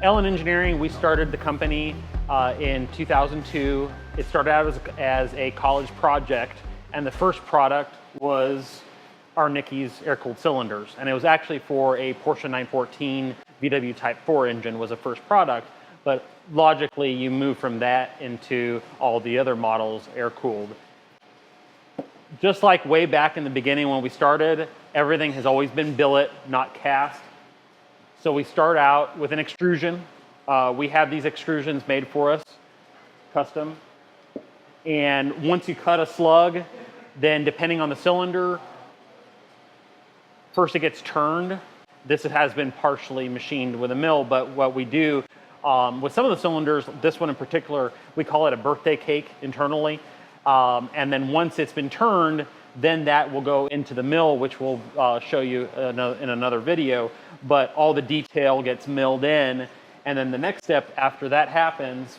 Ellen Engineering, we started the company in 2002. It started out as a college project, and the first product was our Nickies air-cooled cylinders. And it was actually for a Porsche 914 VW Type 4 engine was the first product, but logically you move from that into all the other models air-cooled. Just like way back in the beginning when we started, everything has always been billet, not cast. So we start out with an extrusion. We have these extrusions made for us, custom. And once you cut a slug, then depending on the cylinder, first it gets turned. This has been partially machined with a mill, but what we do with some of the cylinders, this one in particular, we call it a birthday cake internally. And then once it's been turned, then that will go into the mill, which we'll show you in another video. But all the detail gets milled in, and then the next step after that happens,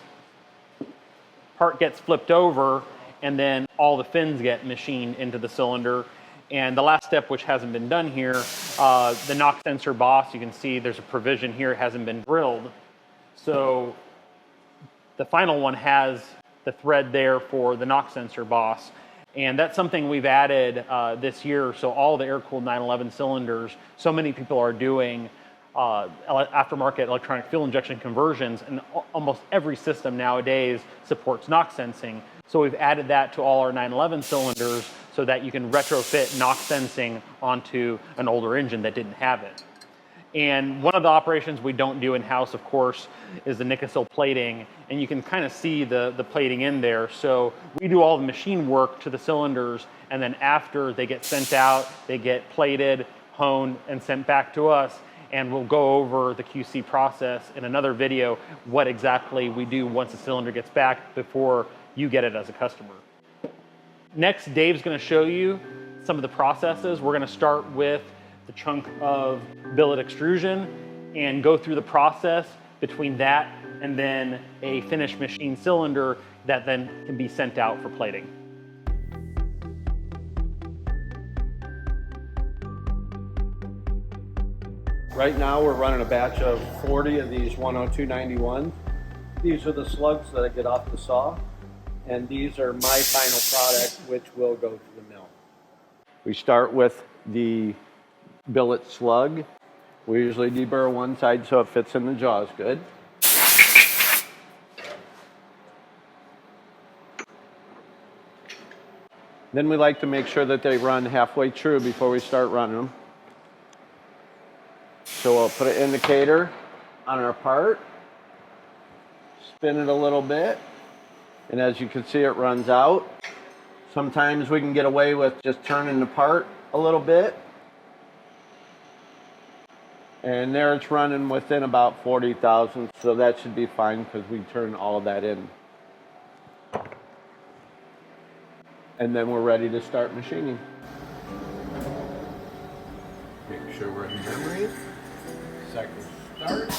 part gets flipped over, and then all the fins get machined into the cylinder. And the last step, which hasn't been done here, the knock sensor boss, you can see there's a provision here, it hasn't been drilled. So the final one has the thread there for the knock sensor boss. And that's something we've added this year. So all the air-cooled 911 cylinders, so many people are doing aftermarket electronic fuel injection conversions, and almost every system nowadays supports knock sensing. So we've added that to all our 911 cylinders so that you can retrofit knock sensing onto an older engine that didn't have it. And one of the operations we don't do in-house, of course, is the Nickisil plating, and you can kind of see the plating in there. So we do all the machine work to the cylinders, and then after they get sent out, they get plated, honed, and sent back to us, and we'll go over the QC process in another video, what exactly we do once the cylinder gets back before you get it as a customer. Next, Dave's gonna show you some of the processes. We're gonna start with the chunk of billet extrusion and go through the process between that and then a finished machine cylinder that then can be sent out for plating. Right now we're running a batch of 40 of these 10291. These are the slugs that I get off the saw, and these are my final product, which will go to the mill. We start with the billet slug. We usually deburr one side so it fits in the jaws good. Then we like to make sure that they run halfway true before we start running them. So we'll put an indicator on our part, spin it a little bit, and as you can see it runs out. Sometimes we can get away with just turning the part a little bit. And there it's running within about 40 thousandths, so that should be fine because we turn all of that in. And then we're ready to start machining. Make sure we're in memory. Second start.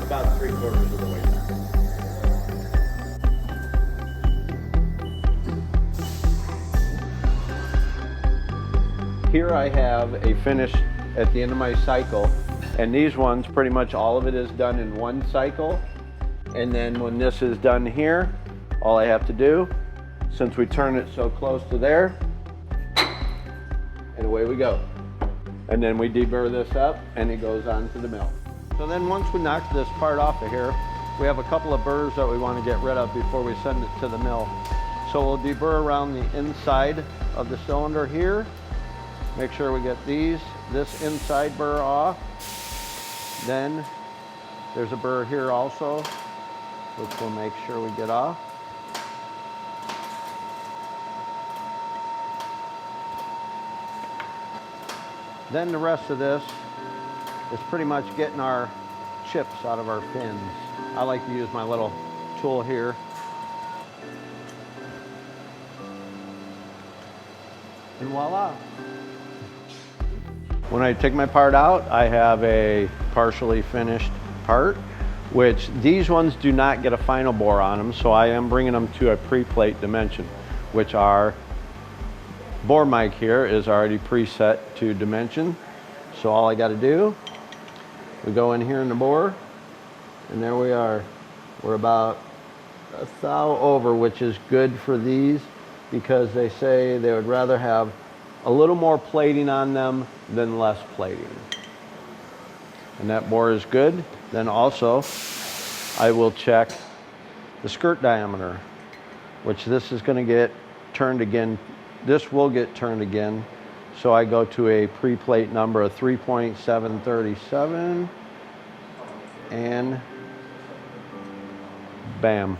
About 3/4 of the way down. Here I have a finish at the end of my cycle, and these ones, pretty much all of it is done in one cycle. And then when this is done here, all I have to do, since we turn it so close to there, and away we go. And then we deburr this up and it goes on to the mill. So then once we knock this part off of here, we have a couple of burrs that we want to get rid of before we send it to the mill. So we'll deburr around the inside of the cylinder here. Make sure we get this inside burr off. Then there's a burr here also, which we'll make sure we get off. Then the rest of this is pretty much getting our chips out of our fins. I like to use my little tool here and voila. When I take my part out, I have a partially finished part, which these ones do not get a final bore on them, so I am bringing them to a pre-plate dimension, which our bore mic here is already preset to dimension. So all I got to do, we go in here in the bore, and there we are. We're about a thou over, which is good for these because they say they would rather have a little more plating on them than less plating. And that bore is good. Then also, I will check the skirt diameter, which this is going to get turned again. This will get turned again. So I go to a pre-plate number of 3.737 and bam.